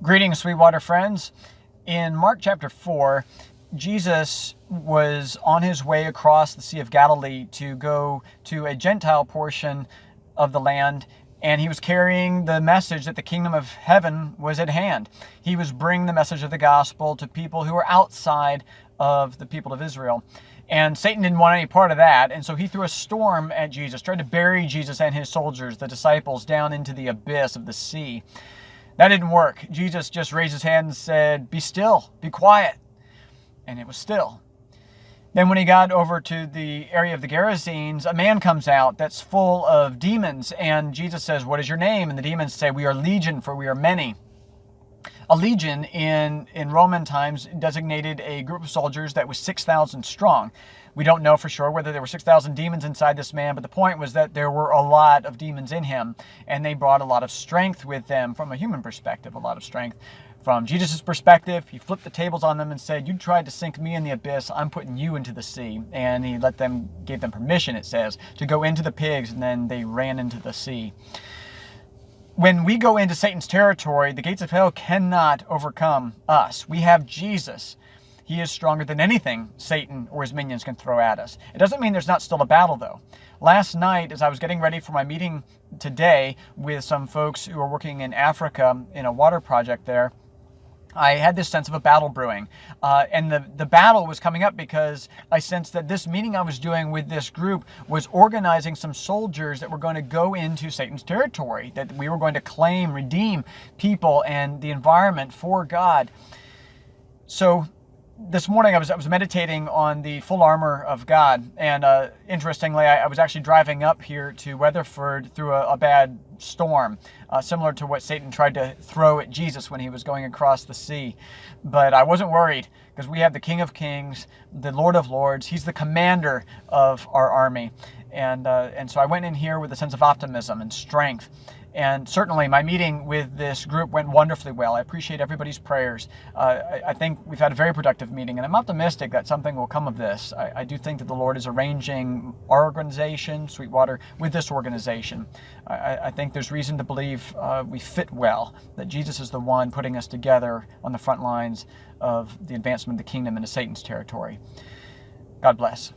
Greetings, Sweetwater friends. In Mark chapter 4, Jesus was on his way across the Sea of Galilee to go to a Gentile portion of the land, and he was carrying the message that the kingdom of heaven was at hand. He was bringing the message of the gospel to people who were outside of the people of Israel. And Satan didn't want any part of that, and so he threw a storm at Jesus, tried to bury Jesus and his soldiers, the disciples, down into the abyss of the sea. That didn't work. Jesus just raised his hand and said, "Be still, be quiet." And it was still. Then when he got over to the area of the Gerasenes, a man comes out that's full of demons. And Jesus says, "What is your name?" And the demons say, "We are legion, for we are many." A legion in Roman times designated a group of soldiers that was 6,000 strong. We don't know for sure whether there were 6,000 demons inside this man, but the point was that there were a lot of demons in him, and they brought a lot of strength with them from a human perspective, a lot of strength. From Jesus' perspective, he flipped the tables on them and said, "You tried to sink me in the abyss, I'm putting you into the sea." And he gave them permission, it says, to go into the pigs, and then they ran into the sea. When we go into Satan's territory, the gates of hell cannot overcome us. We have Jesus. He is stronger than anything Satan or his minions can throw at us. It doesn't mean there's not still a battle, though. Last night, as I was getting ready for my meeting today with some folks who are working in Africa in a water project there, I had this sense of a battle brewing. And the battle was coming up because I sensed that this meeting I was doing with this group was organizing some soldiers that were going to go into Satan's territory, that we were going to claim, redeem people and the environment for God. So this morning I was meditating on the full armor of God, and interestingly, I was actually driving up here to Weatherford through a bad storm, similar to what Satan tried to throw at Jesus when he was going across the sea. But I wasn't worried, because we have the King of Kings, the Lord of Lords. He's the commander of our army, and so I went in here with a sense of optimism and strength. And certainly my meeting with this group went wonderfully well. I appreciate everybody's prayers. I think we've had a very productive meeting, and I'm optimistic that something will come of this. I do think that the Lord is arranging our organization, Sweetwater, with this organization. I think there's reason to believe we fit well, that Jesus is the one putting us together on the front lines of the advancement of the kingdom into Satan's territory. God bless.